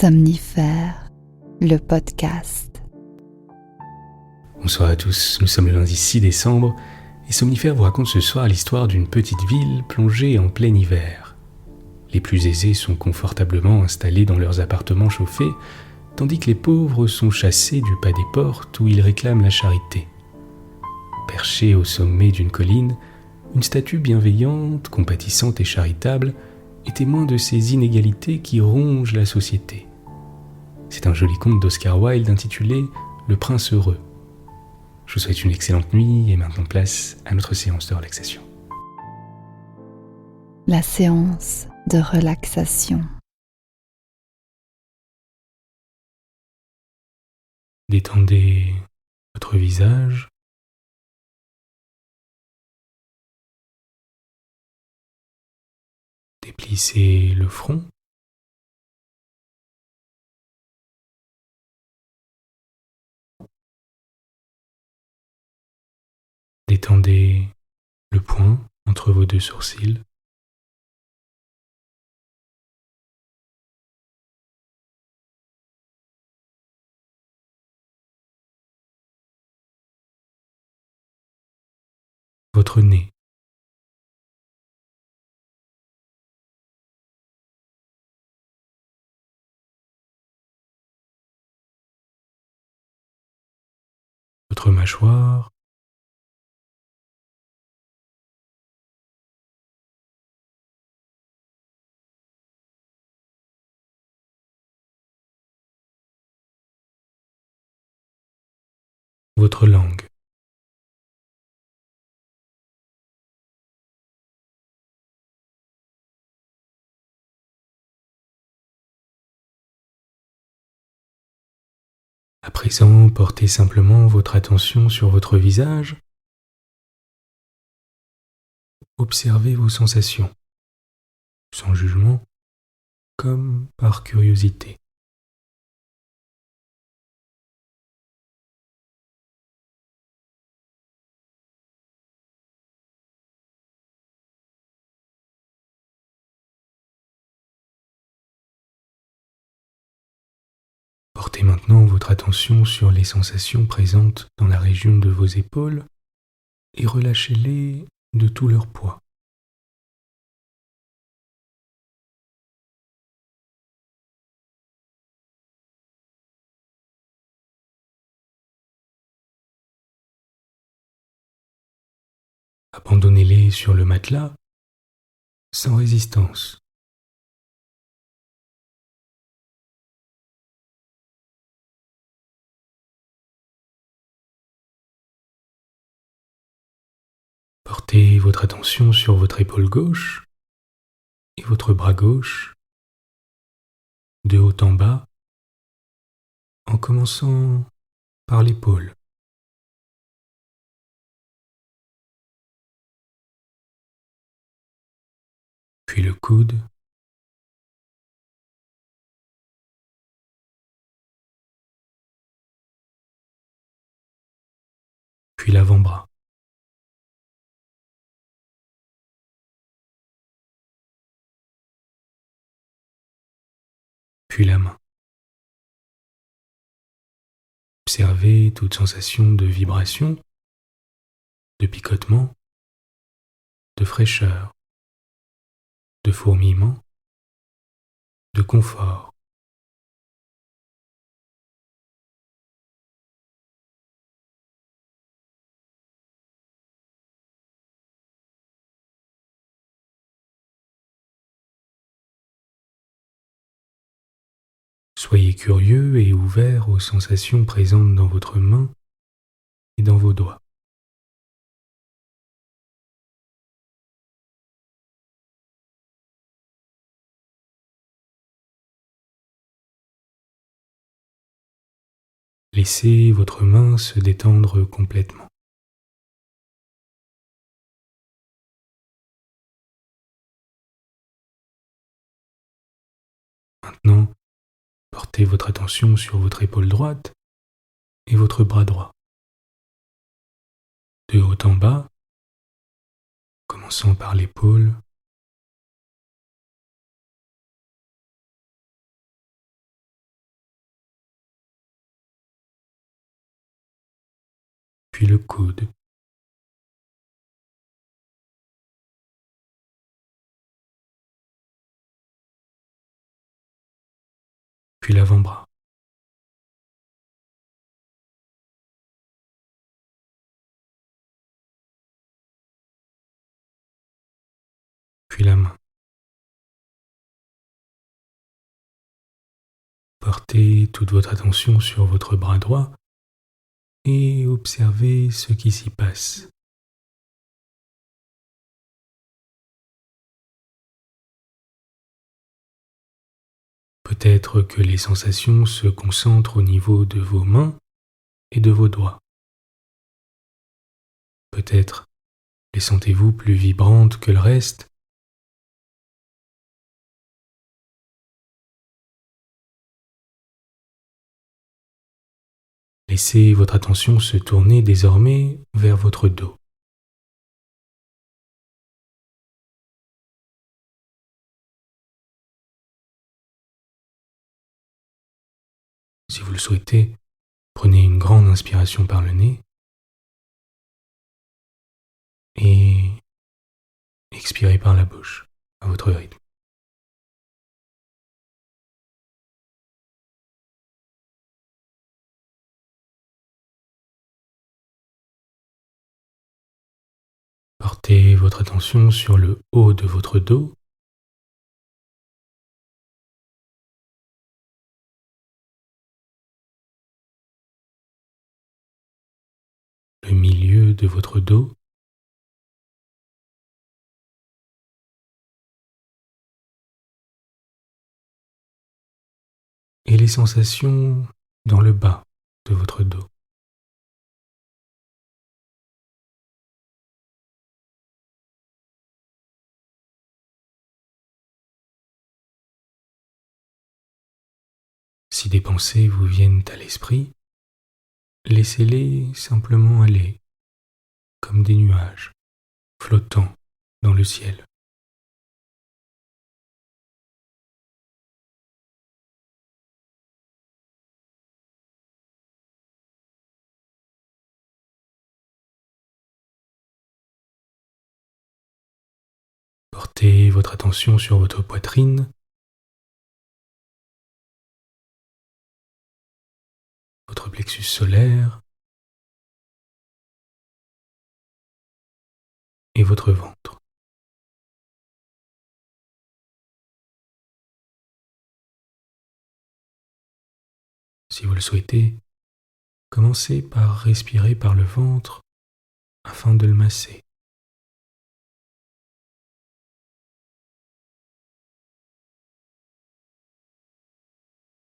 Somnifère, le podcast. Bonsoir à tous, nous sommes le lundi 6 décembre et Somnifère vous raconte ce soir l'histoire d'une petite ville plongée en plein hiver. Les plus aisés sont confortablement installés dans leurs appartements chauffés, tandis que les pauvres sont chassés du pas des portes où ils réclament la charité. Perchée au sommet d'une colline, une statue bienveillante, compatissante et charitable est témoin de ces inégalités qui rongent la société. C'est un joli conte d'Oscar Wilde intitulé « Le prince heureux ». Je vous souhaite une excellente nuit et maintenant place à notre séance de relaxation. La séance de relaxation. Détendez votre visage. Déplissez le front. Détendez le poing entre vos deux sourcils. Votre nez. Votre mâchoire. Votre langue. À présent, portez simplement votre attention sur votre visage. Observez vos sensations, sans jugement, comme par curiosité. Portez maintenant votre attention sur les sensations présentes dans la région de vos épaules et relâchez-les de tout leur poids. Abandonnez-les sur le matelas sans résistance. Portez votre attention sur votre épaule gauche et votre bras gauche, de haut en bas, en commençant par l'épaule. Puis le coude, puis l'avant-bras. Puis la main. Observez toute sensation de vibration, de picotement, de fraîcheur, de fourmillement, de confort. Soyez curieux et ouvert aux sensations présentes dans votre main et dans vos doigts. Laissez votre main se détendre complètement. Maintenant, portez votre attention sur votre épaule droite et votre bras droit. De haut en bas, commençant par l'épaule, puis le coude, puis l'avant-bras, puis la main. Portez toute votre attention sur votre bras droit et observez ce qui s'y passe. Peut-être que les sensations se concentrent au niveau de vos mains et de vos doigts. Peut-être les sentez-vous plus vibrantes que le reste. Laissez votre attention se tourner désormais vers votre dos. Si vous le souhaitez, prenez une grande inspiration par le nez et expirez par la bouche à votre rythme. Portez votre attention sur le haut de votre dos, le milieu de votre dos, et les sensations dans le bas de votre dos. Si des pensées vous viennent à l'esprit, laissez-les simplement aller, comme des nuages, flottant dans le ciel. Portez votre attention sur votre poitrine, votre plexus solaire et votre ventre. Si vous le souhaitez, commencez par respirer par le ventre afin de le masser.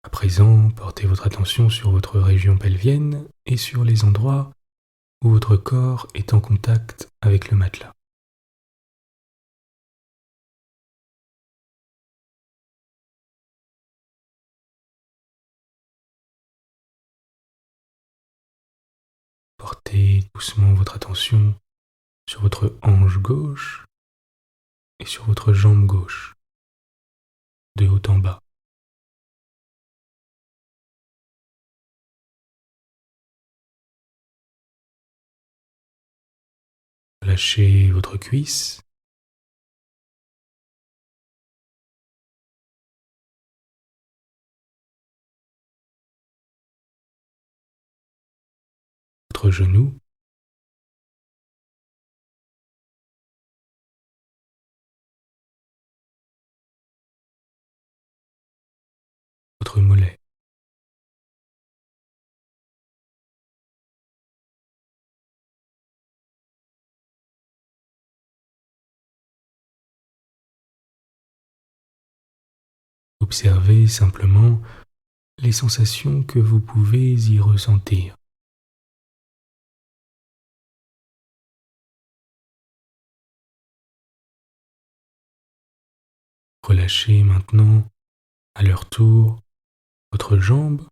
À présent, portez votre attention sur votre région pelvienne et sur les endroits où votre corps est en contact avec le matelas. Portez doucement votre attention sur votre hanche gauche et sur votre jambe gauche, de haut en bas. Lâchez votre cuisse, votre genou, votre mollet. Observez simplement les sensations que vous pouvez y ressentir. Relâchez maintenant à leur tour votre jambe,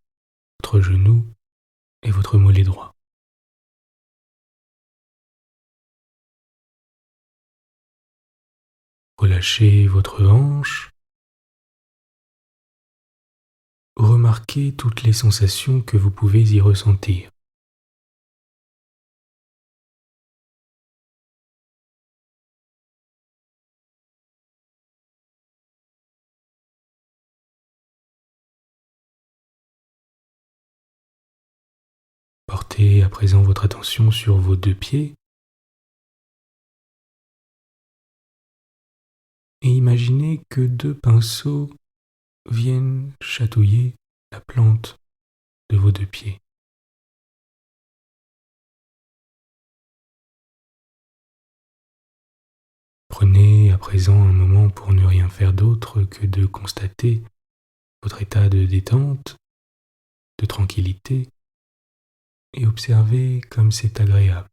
votre genou et votre mollet droit. Relâchez votre hanche. Remarquez toutes les sensations que vous pouvez y ressentir. Portez à présent votre attention sur vos deux pieds et imaginez que deux pinceaux viennent chatouiller la plante de vos deux pieds. Prenez à présent un moment pour ne rien faire d'autre que de constater votre état de détente, de tranquillité, et observez comme c'est agréable.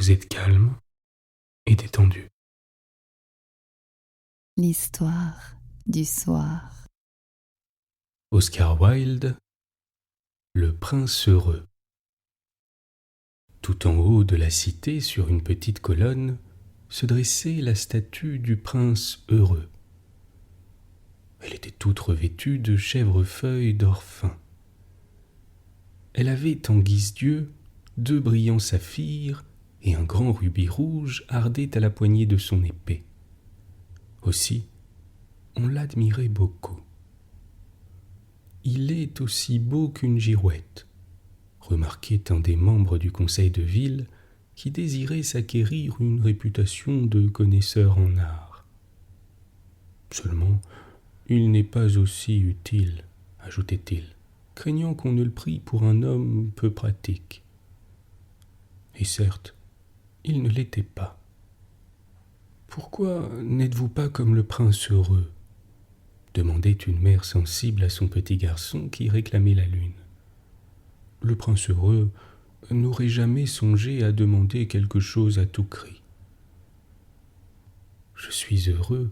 Vous êtes calme et détendu. L'histoire du soir. Oscar Wilde, Le Prince heureux. Tout en haut de la cité, sur une petite colonne, se dressait la statue du prince heureux. Elle était toute revêtue de chèvrefeuilles d'or fin. Elle avait en guise d'yeux 2 brillants saphirs et un grand rubis rouge ardait à la poignée de son épée. Aussi, on l'admirait beaucoup. Il est aussi beau qu'une girouette, remarquait un des membres du conseil de ville qui désirait s'acquérir une réputation de connaisseur en art. Seulement, il n'est pas aussi utile, ajoutait-il, craignant qu'on ne le prît pour un homme peu pratique. Et certes, il ne l'était pas. Pourquoi n'êtes-vous pas comme le prince heureux ? Demandait une mère sensible à son petit garçon qui réclamait la lune. Le prince heureux n'aurait jamais songé à demander quelque chose à tout cri. Je suis heureux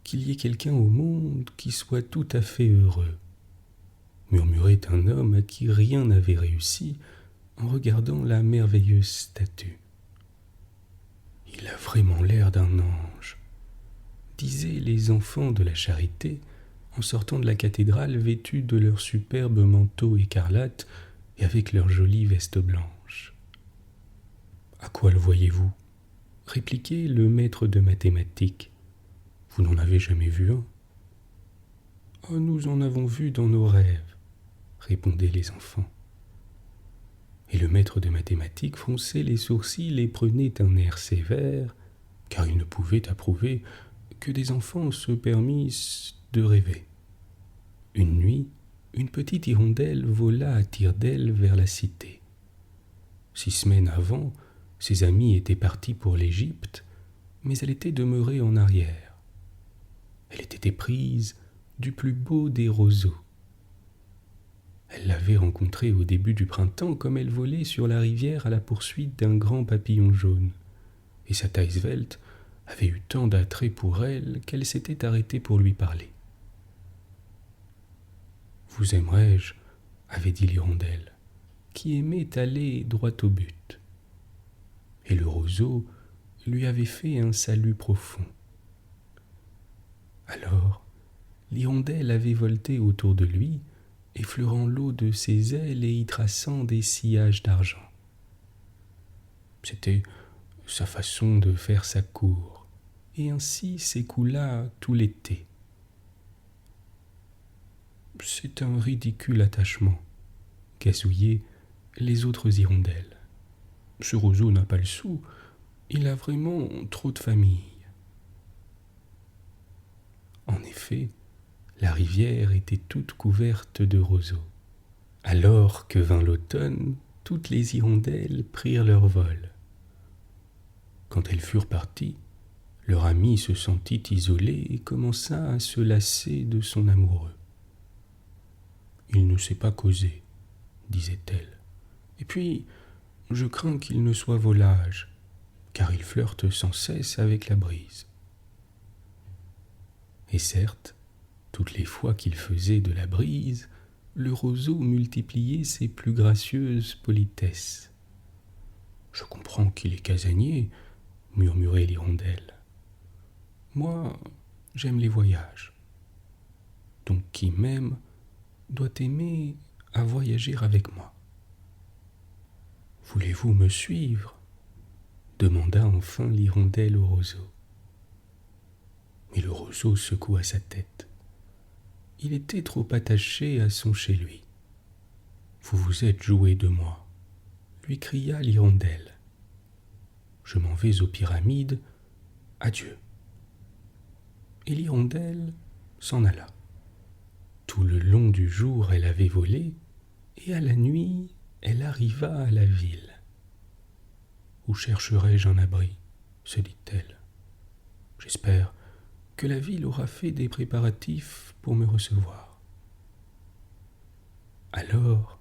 qu'il y ait quelqu'un au monde qui soit tout à fait heureux, murmurait un homme à qui rien n'avait réussi en regardant la merveilleuse statue. Il a vraiment l'air d'un ange, disaient les enfants de la charité en sortant de la cathédrale vêtus de leurs superbes manteaux écarlates et avec leurs jolies vestes blanches. À quoi le voyez-vous ? Répliquait le maître de mathématiques. Vous n'en avez jamais vu un ? Oh, nous en avons vu dans nos rêves, répondaient les enfants. Et le maître de mathématiques fronçait les sourcils et prenait un air sévère, car il ne pouvait approuver que des enfants se permissent de rêver. Une nuit, une petite hirondelle vola à tire-d'aile vers la cité. 6 semaines avant, ses amis étaient partis pour l'Égypte, mais elle était demeurée en arrière. Elle était éprise du plus beau des roseaux. Elle l'avait rencontré au début du printemps comme elle volait sur la rivière à la poursuite d'un grand papillon jaune, et sa taille svelte avait eu tant d'attrait pour elle qu'elle s'était arrêtée pour lui parler. « Vous aimerais-je » avait dit l'hirondelle, qui aimait aller droit au but. Et le roseau lui avait fait un salut profond. Alors, l'hirondelle avait volté autour de lui, effleurant l'eau de ses ailes et y traçant des sillages d'argent. C'était sa façon de faire sa cour, et ainsi s'écoula tout l'été. C'est un ridicule attachement, gazouillaient les autres hirondelles. Ce roseau n'a pas le sou, il a vraiment trop de famille. En effet, la rivière était toute couverte de roseaux. Alors que vint l'automne, toutes les hirondelles prirent leur vol. Quand elles furent parties, leur ami se sentit isolé et commença à se lasser de son amoureux. « Il ne sait pas causer, disait-elle. Et puis, je crains qu'il ne soit volage, car il flirte sans cesse avec la brise. » Et certes, toutes les fois qu'il faisait de la brise, le roseau multipliait ses plus gracieuses politesses. « Je comprends qu'il est casanier, murmurait l'hirondelle. Moi, j'aime les voyages. Donc qui m'aime doit aimer à voyager avec moi. Voulez-vous me suivre ? Demanda enfin l'hirondelle au roseau. Mais le roseau secoua sa tête. Il était trop attaché à son chez lui. Vous vous êtes joué de moi, lui cria l'hirondelle. Je m'en vais aux pyramides, adieu. Et l'hirondelle s'en alla. Tout le long du jour, elle avait volé, et à la nuit, elle arriva à la ville. Où chercherai-je un abri ? Se dit-elle. J'espère que la ville aura fait des préparatifs pour me recevoir. Alors,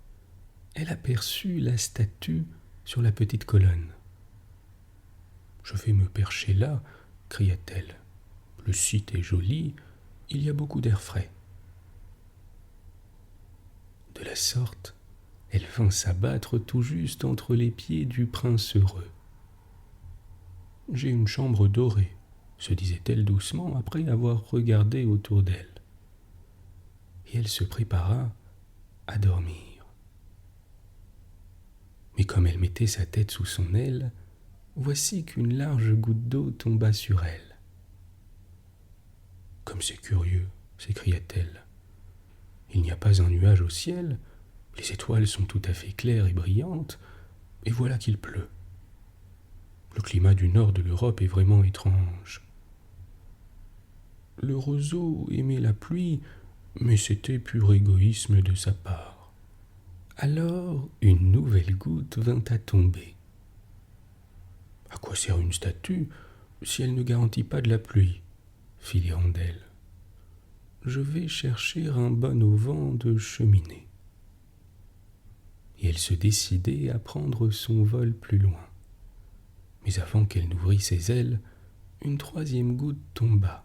elle aperçut la statue sur la petite colonne. Je vais me percher là, cria-t-elle. Le site est joli, il y a beaucoup d'air frais. De la sorte, elle vint s'abattre tout juste entre les pieds du prince heureux. J'ai une chambre dorée, se disait-elle doucement après avoir regardé autour d'elle. Et elle se prépara à dormir. Mais comme elle mettait sa tête sous son aile, voici qu'une large goutte d'eau tomba sur elle. « Comme c'est curieux !» s'écria-t-elle. « Il n'y a pas un nuage au ciel, les étoiles sont tout à fait claires et brillantes, et voilà qu'il pleut. Le climat du nord de l'Europe est vraiment étrange. » Le roseau aimait la pluie, mais c'était pur égoïsme de sa part. Alors une nouvelle goutte vint à tomber. « À quoi sert une statue si elle ne garantit pas de la pluie ?» fit l'hirondelle. « Je vais chercher un bon auvent de cheminée. » Et elle se décidait à prendre son vol plus loin. Mais avant qu'elle n'ouvrît ses ailes, une troisième goutte tomba.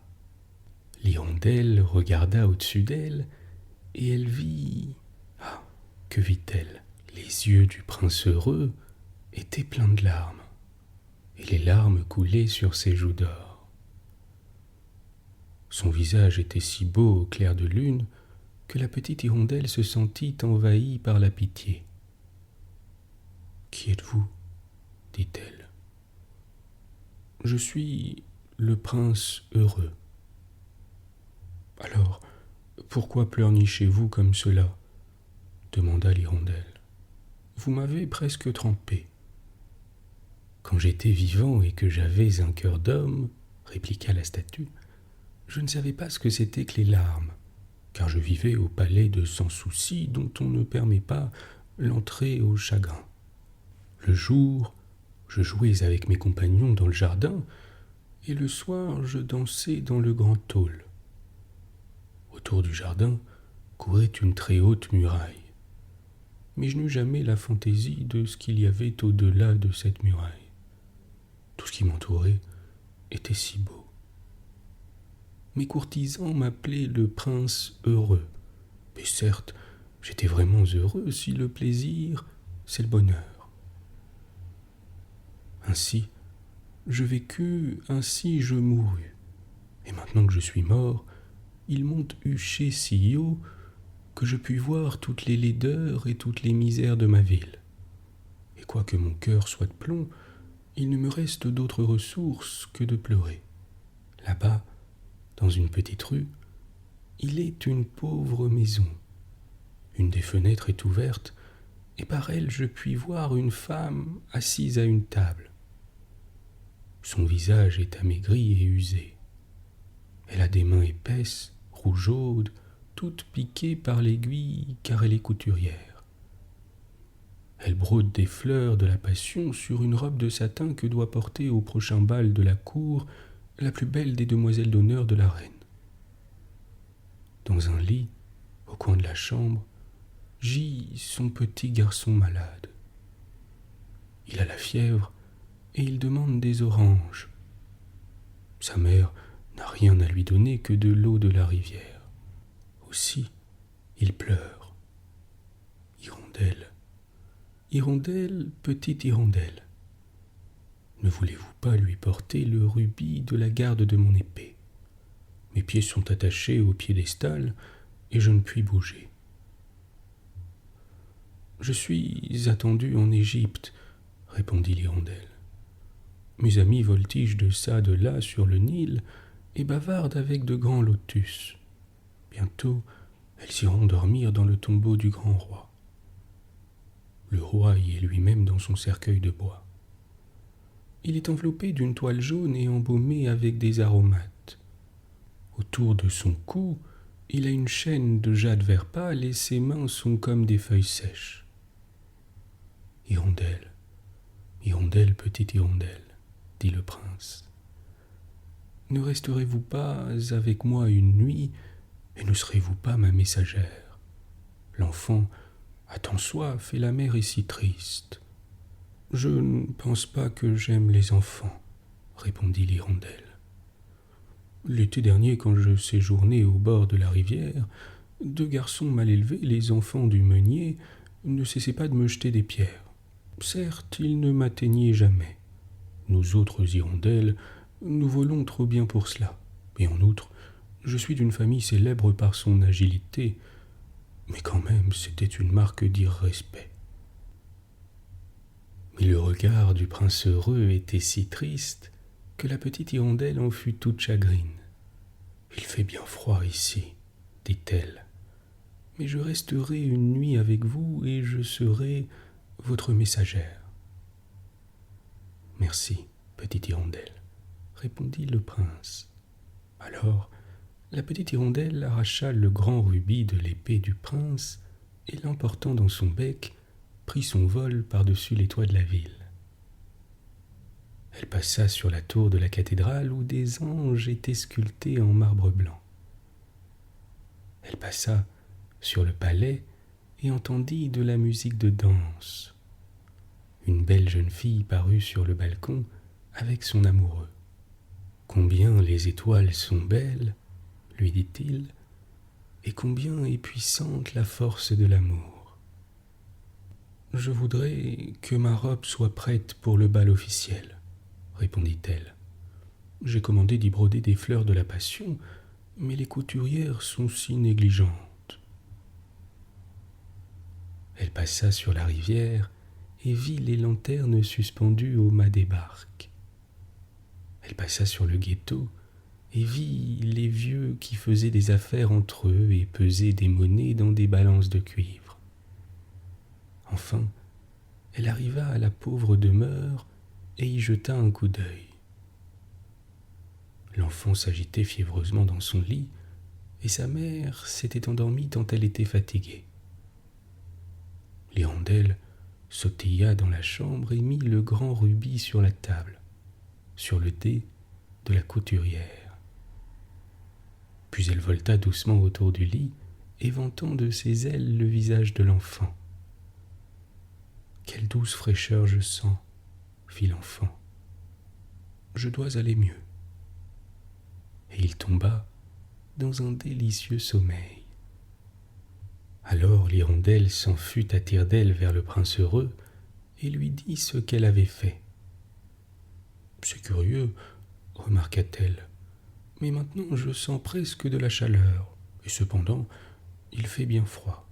L'hirondelle regarda au-dessus d'elle, et elle vit... Ah, que vit-elle ? Les yeux du prince heureux étaient pleins de larmes, et les larmes coulaient sur ses joues d'or. Son visage était si beau au clair de lune que la petite hirondelle se sentit envahie par la pitié. « Qui êtes-vous ? » dit-elle. « Je suis le prince heureux. »« Alors, pourquoi pleurnichez-vous comme cela ?» demanda l'hirondelle. « Vous m'avez presque trempé. »« Quand j'étais vivant et que j'avais un cœur d'homme, répliqua la statue, je ne savais pas ce que c'était que les larmes, car je vivais au palais de Sans Souci dont on ne permet pas l'entrée au chagrin. Le jour, je jouais avec mes compagnons dans le jardin, et le soir, je dansais dans le grand hall. Autour du jardin courait une très haute muraille, mais je n'eus jamais la fantaisie de ce qu'il y avait au-delà de cette muraille. Tout ce qui m'entourait était si beau. Mes courtisans m'appelaient le prince heureux. Mais certes, j'étais vraiment heureux si le plaisir, c'est le bonheur. Ainsi, je vécus, ainsi je mourus. Et maintenant que je suis mort, ils m'ont huché si haut que je puis voir toutes les laideurs et toutes les misères de ma ville. Et quoique mon cœur soit de plomb, il ne me reste d'autre ressource que de pleurer. Là-bas, dans une petite rue, il est une pauvre maison. Une des fenêtres est ouverte, et par elle je puis voir une femme assise à une table. Son visage est amaigri et usé. Elle a des mains épaisses, rougeaudes, toutes piquées par l'aiguille car elle est couturière. Elle brode des fleurs de la Passion sur une robe de satin que doit porter au prochain bal de la cour la plus belle des demoiselles d'honneur de la reine. Dans un lit, au coin de la chambre, gît son petit garçon malade. Il a la fièvre et il demande des oranges. Sa mère n'a rien à lui donner que de l'eau de la rivière. Aussi, il pleure. Hirondelle, hirondelle, petite hirondelle, ne voulez-vous pas lui porter le rubis de la garde de mon épée? Mes pieds sont attachés au piédestal et je ne puis bouger. Je suis attendu en Égypte, répondit l'hirondelle. Mes amis voltigent de çà de là sur le Nil et bavardent avec de grands lotus. Bientôt, elles iront dormir dans le tombeau du grand roi. Le roi y est lui-même dans son cercueil de bois. Il est enveloppé d'une toile jaune et embaumé avec des aromates. Autour de son cou, il a une chaîne de jade vert pâle et ses mains sont comme des feuilles sèches. Hirondelle, hirondelle, petite hirondelle, dit le prince, ne resterez-vous pas avec moi une nuit et ne serez-vous pas ma messagère? L'enfant a tant soif et la mère est si triste. Je ne pense pas que j'aime les enfants, répondit l'hirondelle. L'été dernier, quand je séjournais au bord de la rivière, 2 garçons mal élevés, les enfants du meunier, ne cessaient pas de me jeter des pierres. Certes, ils ne m'atteignaient jamais. Nous autres hirondelles, nous volons trop bien pour cela. Et en outre, je suis d'une famille célèbre par son agilité, mais quand même, c'était une marque d'irrespect. Mais le regard du prince heureux était si triste que la petite hirondelle en fut toute chagrine. « Il fait bien froid ici, dit-elle, mais je resterai une nuit avec vous et je serai votre messagère. »« Merci, petite hirondelle, répondit le prince. Alors, la petite hirondelle arracha le grand rubis de l'épée du prince et l'emportant dans son bec, prit son vol par-dessus les toits de la ville. Elle passa sur la tour de la cathédrale où des anges étaient sculptés en marbre blanc. Elle passa sur le palais et entendit de la musique de danse. Une belle jeune fille parut sur le balcon avec son amoureux. « Combien les étoiles sont belles, lui dit-il, et combien est puissante la force de l'amour. Je voudrais que ma robe soit prête pour le bal officiel, répondit-elle. J'ai commandé d'y broder des fleurs de la Passion, mais les couturières sont si négligentes. Elle passa sur la rivière et vit les lanternes suspendues au mât des barques. Elle passa sur le ghetto et vit les vieux qui faisaient des affaires entre eux et pesaient des monnaies dans des balances de cuivre. Enfin, elle arriva à la pauvre demeure et y jeta un coup d'œil. L'enfant s'agitait fiévreusement dans son lit et sa mère s'était endormie tant elle était fatiguée. L'hirondelle sautilla dans la chambre et mit le grand rubis sur la table, sur le dé de la couturière. Puis elle volta doucement autour du lit, éventant de ses ailes le visage de l'enfant. « Quelle douce fraîcheur je sens !» fit l'enfant. « Je dois aller mieux. » Et il tomba dans un délicieux sommeil. Alors l'hirondelle s'en fut à tire-d'aile vers le prince heureux et lui dit ce qu'elle avait fait. « C'est curieux, remarqua-t-elle, mais maintenant je sens presque de la chaleur, et cependant il fait bien froid. »«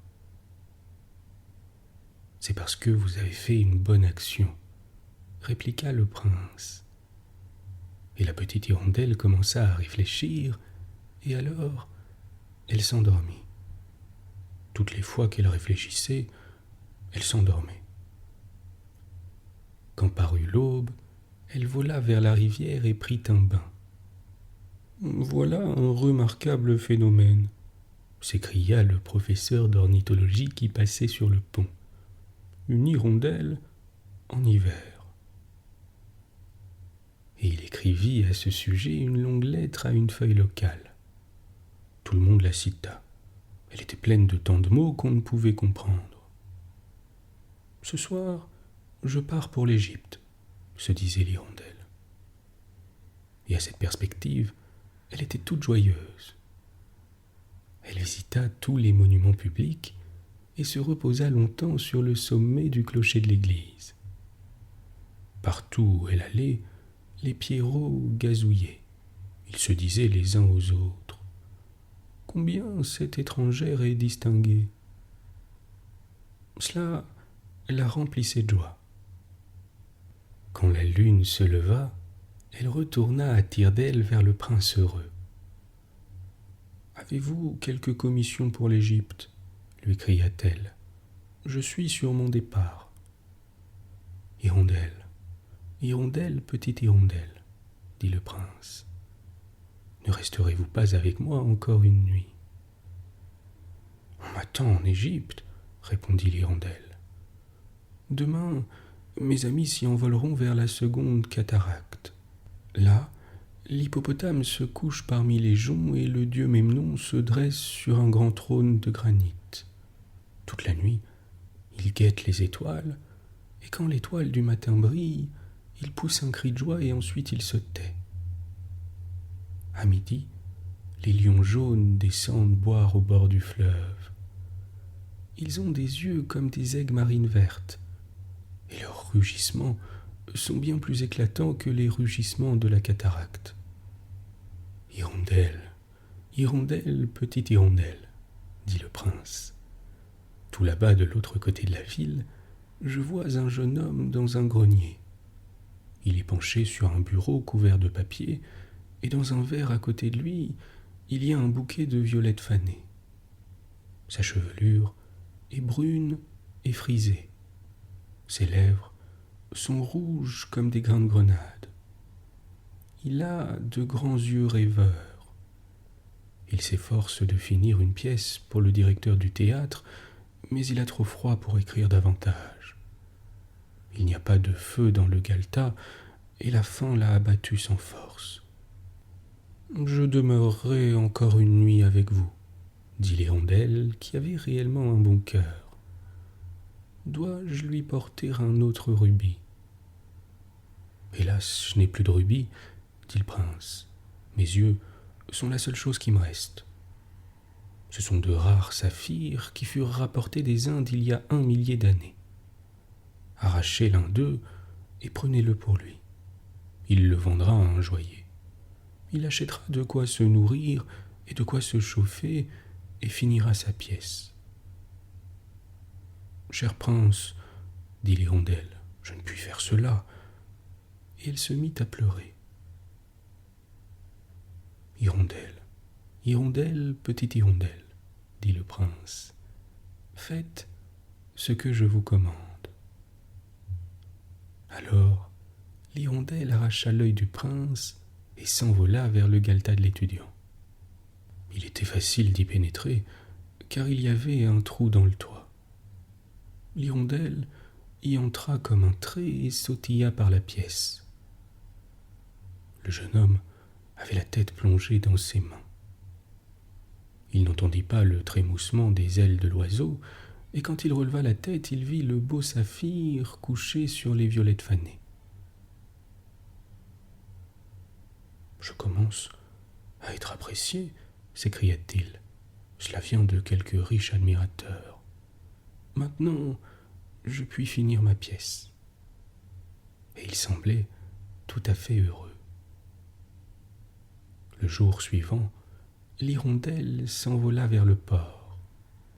C'est parce que vous avez fait une bonne action, » répliqua le prince. Et la petite hirondelle commença à réfléchir, et alors elle s'endormit. Toutes les fois qu'elle réfléchissait, elle s'endormait. Quand parut l'aube, elle vola vers la rivière et prit un bain. « Voilà un remarquable phénomène !» s'écria le professeur d'ornithologie qui passait sur le pont. une hirondelle en hiver. Et il écrivit à ce sujet une longue lettre à une feuille locale. Tout le monde la cita. Elle était pleine de tant de mots qu'on ne pouvait comprendre. « Ce soir, je pars pour l'Égypte », se disait l'hirondelle. Et à cette perspective, elle était toute joyeuse. Elle visita tous les monuments publics et se reposa longtemps sur le sommet du clocher de l'église. Partout où elle allait, les pierrots gazouillaient. Ils se disaient les uns aux autres: « Combien cette étrangère est distinguée !» Cela la remplissait de joie. Quand la lune se leva, elle retourna à tire-d'aile vers le prince heureux. « Avez-vous quelque commission pour l'Égypte ?» lui cria-t-elle. « Je suis sur mon départ. »« Hirondelle, hirondelle, petite hirondelle, » dit le prince. « Ne resterez-vous pas avec moi encore une nuit ?»« On m'attend en Égypte, » répondit l'hirondelle. « Demain, mes amis s'y envoleront vers la seconde cataracte. Là, l'hippopotame se couche parmi les joncs et le dieu Memnon se dresse sur un grand trône de granit. Toute la nuit, il guette les étoiles, et quand l'étoile du matin brille, il pousse un cri de joie et ensuite il se tait. À midi, les lions jaunes descendent boire au bord du fleuve. Ils ont des yeux comme des aigues marines vertes, et leurs rugissements sont bien plus éclatants que les rugissements de la cataracte. « Hirondelle, hirondelle, petite hirondelle, » dit le prince. « Tout là-bas, de l'autre côté de la ville, je vois un jeune homme dans un grenier. Il est penché sur un bureau couvert de papier, et dans un verre à côté de lui, il y a un bouquet de violettes fanées. Sa chevelure est brune et frisée. Ses lèvres sont rouges comme des grains de grenade. Il a de grands yeux rêveurs. Il s'efforce de finir une pièce pour le directeur du théâtre, mais il a trop froid pour écrire davantage. Il n'y a pas de feu dans le galetas, et la faim l'a abattu sans force. « Je demeurerai encore une nuit avec vous, » dit l'hirondelle, qui avait réellement un bon cœur. « Dois-je lui porter un autre rubis ?»« Hélas, je n'ai plus de rubis, » dit le prince. « Mes yeux sont la seule chose qui me reste. Ce sont de rares saphirs qui furent rapportés des Indes il y a 1 millier d'années. Arrachez l'un d'eux et prenez-le pour lui. Il le vendra à un joaillier. Il achètera de quoi se nourrir et de quoi se chauffer et finira sa pièce. »« Cher prince, » dit l'hirondelle, « je ne puis faire cela. » Et elle se mit à pleurer. « Hirondelle, hirondelle, petite hirondelle, » dit le prince, « faites ce que je vous commande. » Alors, l'hirondelle arracha l'œil du prince et s'envola vers le galetas de l'étudiant. Il était facile d'y pénétrer, car il y avait un trou dans le toit. L'hirondelle y entra comme un trait et sautilla par la pièce. Le jeune homme avait la tête plongée dans ses mains. Il n'entendit pas le trémoussement des ailes de l'oiseau, et quand il releva la tête, il vit le beau saphir couché sur les violettes fanées. « Je commence à être apprécié, » s'écria-t-il. « Cela vient de quelque riche admirateur. Maintenant, je puis finir ma pièce. » Et il semblait tout à fait heureux. Le jour suivant, l'hirondelle s'envola vers le port.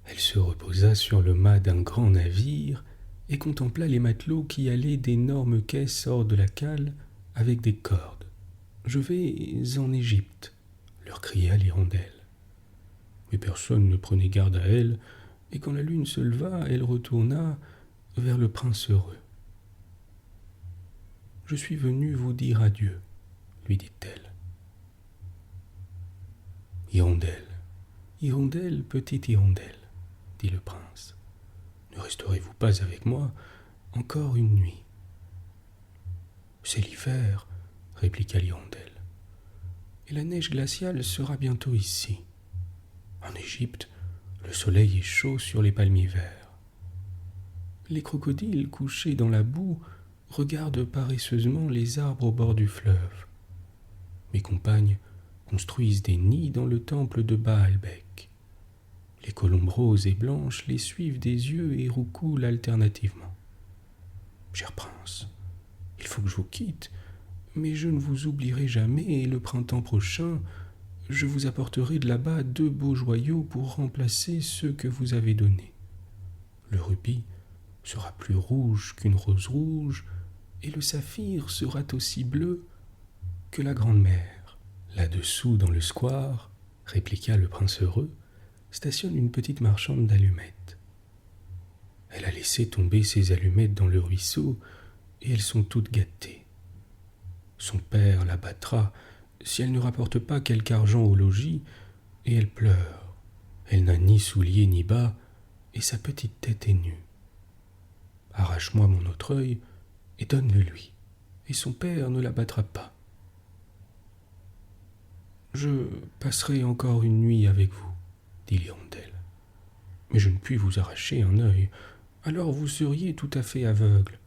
Elle se reposa sur le mât d'un grand navire et contempla les matelots qui allaient d'énormes caisses hors de la cale avec des cordes. « Je vais en Égypte », leur cria l'hirondelle. Mais personne ne prenait garde à elle, et quand la lune se leva, elle retourna vers le prince heureux. « Je suis venue vous dire adieu, » lui dit-elle. « Hirondelle, hirondelle, petite hirondelle, » dit le prince. « Ne Ne resterez-vous pas avec moi encore une nuit ? C'est l'hiver, répliqua l'hirondelle, et la neige glaciale sera bientôt ici. En Égypte, le soleil est chaud sur les palmiers verts. Les crocodiles couchés dans la boue regardent paresseusement les arbres au bord du fleuve. Mes compagnes construisent des nids dans le temple de Baalbek. Les colombes roses et blanches les suivent des yeux et roucoulent alternativement. Cher prince, il faut que je vous quitte, mais je ne vous oublierai jamais et le printemps prochain, je vous apporterai de là-bas 2 beaux joyaux pour remplacer ceux que vous avez donnés. Le rubis sera plus rouge qu'une rose rouge et le saphir sera aussi bleu que la grande mer. Là-dessous, dans le square, répliqua le prince heureux, stationne une petite marchande d'allumettes. Elle a laissé tomber ses allumettes dans le ruisseau et elles sont toutes gâtées. Son père la battra si elle ne rapporte pas quelque argent au logis, et elle pleure. Elle n'a ni souliers ni bas, et sa petite tête est nue. Arrache-moi mon autre œil et donne-le lui, et son père ne la battra pas. Je passerai encore une nuit avec vous, dit l'hirondelle, mais je ne puis vous arracher un œil, alors vous seriez tout à fait aveugle.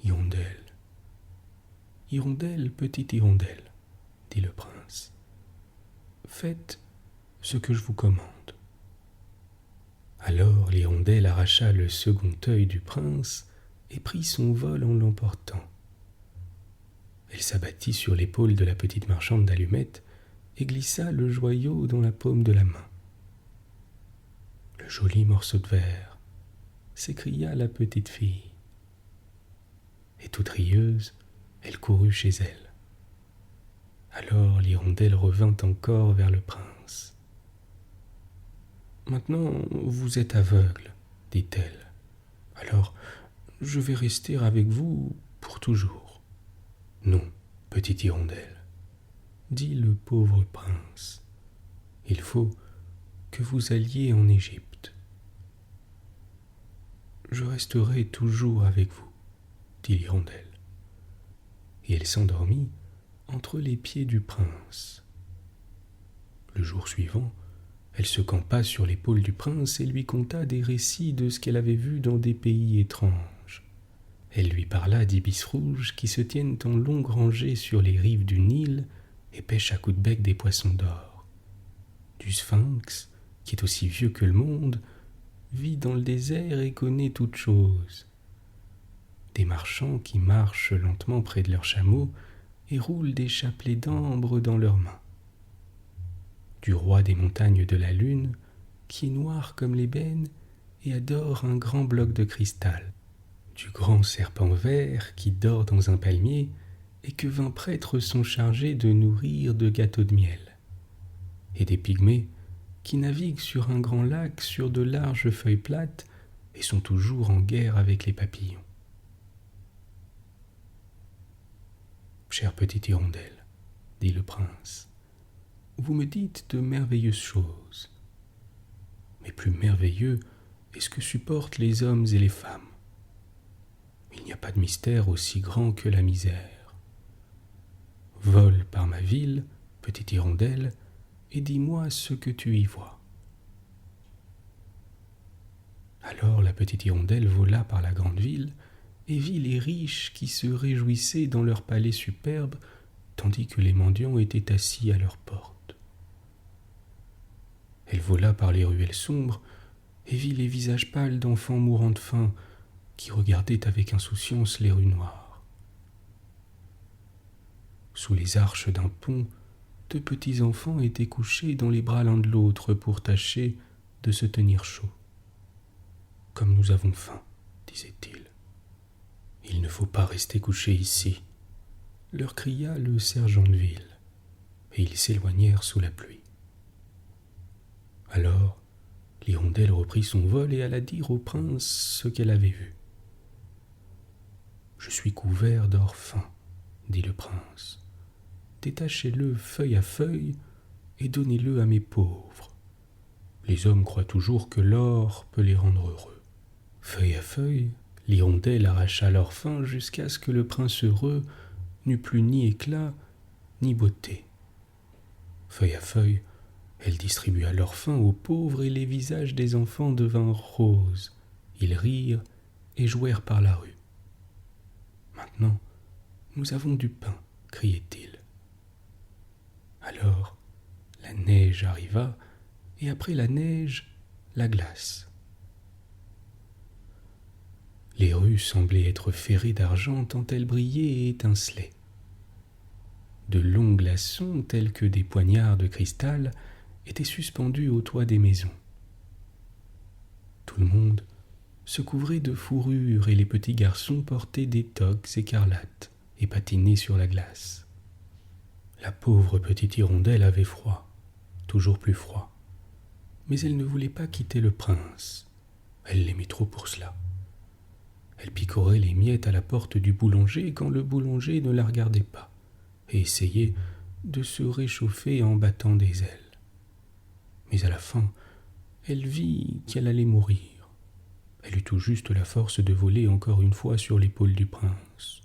Hirondelle, hirondelle, petite hirondelle, dit le prince, faites ce que je vous commande. Alors l'hirondelle arracha le second œil du prince et prit son vol en l'emportant. Elle s'abattit sur l'épaule de la petite marchande d'allumettes et glissa le joyau dans la paume de la main. Le joli morceau de verre, s'écria la petite fille. Et toute rieuse, elle courut chez elle. Alors l'hirondelle revint encore vers le prince. « Maintenant, vous êtes aveugle, dit-elle. Alors, je vais rester avec vous pour toujours. » « Non, petite hirondelle, dit le pauvre prince. Il faut que vous alliez en Égypte. Je resterai toujours avec vous, dit l'hirondelle. Et elle s'endormit entre les pieds du prince. Le jour suivant, elle se campa sur l'épaule du prince et lui conta des récits de ce qu'elle avait vu dans des pays étranges. Elle lui parla d'ibis rouges qui se tiennent en longues rangées sur les rives du Nil et pêchent à coups de bec des poissons d'or. Du sphinx, qui est aussi vieux que le monde, vit dans le désert et connaît toutes choses. Des marchands qui marchent lentement près de leurs chameaux et roulent des chapelets d'ambre dans leurs mains. Du roi des montagnes de la lune, qui est noir comme l'ébène et adore un grand bloc de cristal. Du grand serpent vert qui dort dans un palmier et que 20 prêtres sont chargés de nourrir de gâteaux de miel. Et des pygmées qui naviguent sur un grand lac sur de larges feuilles plates et sont toujours en guerre avec les papillons. Chère petite hirondelle, dit le prince, vous me dites de merveilleuses choses. Mais plus merveilleux est ce que supportent les hommes et les femmes. Il n'y a pas de mystère aussi grand que la misère. Vole par ma ville, petite hirondelle, et dis-moi ce que tu y vois. Alors la petite hirondelle vola par la grande ville et vit les riches qui se réjouissaient dans leurs palais superbes, tandis que les mendiants étaient assis à leurs portes. Elle vola par les ruelles sombres et vit les visages pâles d'enfants mourant de faim qui regardaient avec insouciance les rues noires. Sous les arches d'un pont, 2 petits enfants étaient couchés dans les bras l'un de l'autre pour tâcher de se tenir chaud. « Comme nous avons faim, disait-il. Il ne faut pas rester couchés ici, leur cria le sergent de ville, et ils s'éloignèrent sous la pluie. Alors, l'hirondelle reprit son vol et alla dire au prince ce qu'elle avait vu. « Je suis couvert d'or fin, dit le prince. Détachez-le feuille à feuille et donnez-le à mes pauvres. Les hommes croient toujours que l'or peut les rendre heureux. Feuille à feuille, l'hirondelle arracha l'or fin jusqu'à ce que le prince heureux n'eût plus ni éclat ni beauté. Feuille à feuille, elle distribua l'or fin aux pauvres et les visages des enfants devinrent roses. Ils rirent et jouèrent par la rue. Maintenant, nous avons du pain, criait-il. Alors, la neige arriva, et après la neige, la glace. Les rues semblaient être ferrées d'argent tant elles brillaient et étincelaient. De longs glaçons, tels que des poignards de cristal, étaient suspendus au toit des maisons. Tout le monde se couvrait de fourrures et les petits garçons portaient des toques écarlates et patinaient sur la glace. La pauvre petite hirondelle avait froid, toujours plus froid. Mais elle ne voulait pas quitter le prince. Elle l'aimait trop pour cela. Elle picorait les miettes à la porte du boulanger quand le boulanger ne la regardait pas et essayait de se réchauffer en battant des ailes. Mais à la fin, elle vit qu'elle allait mourir. Elle eut tout juste la force de voler encore une fois sur l'épaule du prince.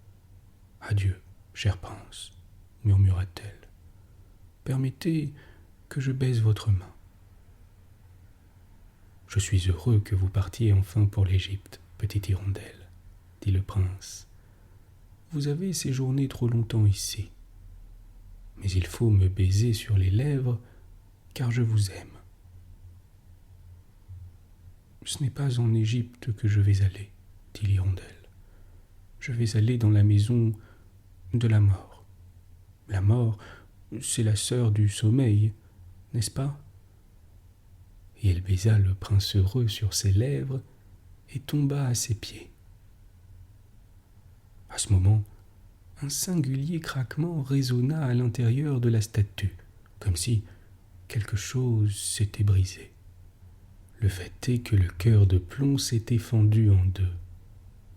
« Adieu, cher prince, murmura-t-elle. Permettez que je baise votre main. Je suis heureux que vous partiez enfin pour l'Égypte, petite hirondelle, dit le prince. Vous avez séjourné trop longtemps ici. Mais il faut me baiser sur les lèvres, car je vous aime. Ce n'est pas en Égypte que je vais aller, dit l'hirondelle. Je vais aller dans la maison de la mort. La mort, c'est la sœur du sommeil, n'est-ce pas ? Et elle baisa le prince heureux sur ses lèvres et tomba à ses pieds. À ce moment, un singulier craquement résonna à l'intérieur de la statue, comme si quelque chose s'était brisé. Le fait est que le cœur de plomb s'était fendu en deux.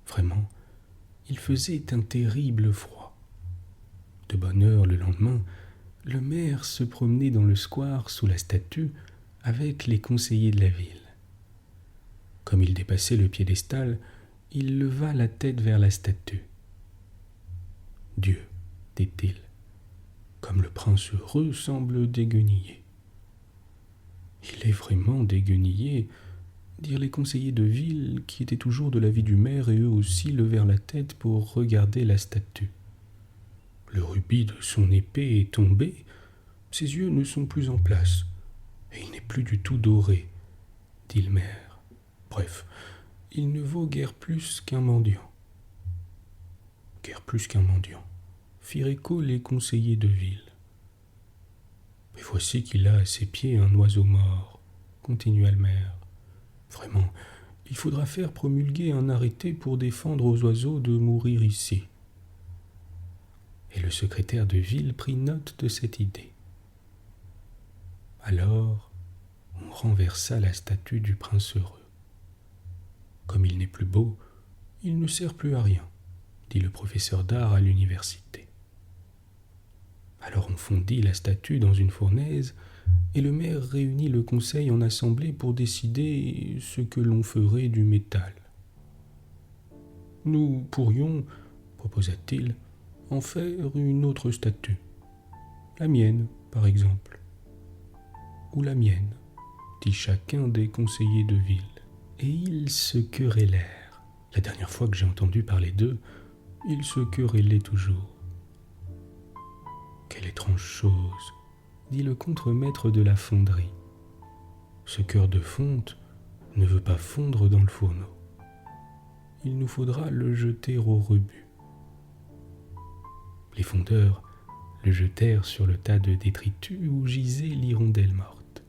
Vraiment, il faisait un terrible froid. De bonne heure le lendemain, le maire se promenait dans le square sous la statue avec les conseillers de la ville. Comme il dépassait le piédestal, il leva la tête vers la statue. « Dieu, dit-il, comme le prince heureux semble déguenillé. »« Il est vraiment déguenillé, » dirent les conseillers de ville qui étaient toujours de l'avis du maire et eux aussi levèrent la tête pour regarder la statue. Le rubis de son épée est tombé, ses yeux ne sont plus en place, et il n'est plus du tout doré, dit le maire. Bref, il ne vaut guère plus qu'un mendiant. Guère plus qu'un mendiant, firent écho les conseillers de ville. Mais voici qu'il a à ses pieds un oiseau mort, continua le maire. Vraiment, il faudra faire promulguer un arrêté pour défendre aux oiseaux de mourir ici. Et le secrétaire de ville prit note de cette idée. Alors, on renversa la statue du prince heureux. Comme il n'est plus beau, il ne sert plus à rien, dit le professeur d'art à l'université. Alors on fondit la statue dans une fournaise et le maire réunit le conseil en assemblée pour décider ce que l'on ferait du métal. Nous pourrions, proposa-t-il, en faire une autre statue. La mienne, par exemple. Ou la mienne, dit chacun des conseillers de ville. Et ils se querellèrent. La dernière fois que j'ai entendu parler d'eux, ils se querellaient toujours. Quelle étrange chose, dit le contremaître de la fonderie. Ce cœur de fonte ne veut pas fondre dans le fourneau. Il nous faudra le jeter au rebut. Les fondeurs le jetèrent sur le tas de détritus où gisait l'hirondelle morte.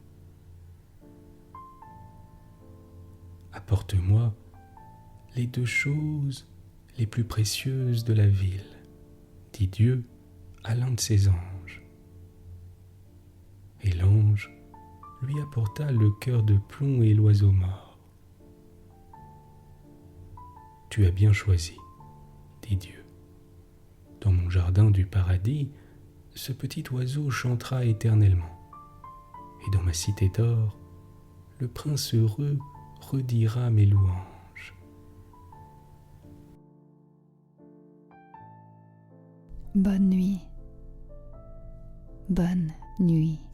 Apporte-moi les deux choses les plus précieuses de la ville, dit Dieu à l'un de ses anges. Et l'ange lui apporta le cœur de plomb et l'oiseau mort. Tu as bien choisi, dit Dieu. Dans mon jardin du paradis, ce petit oiseau chantera éternellement, et dans ma cité d'or, le prince heureux redira mes louanges. Bonne nuit. Bonne nuit.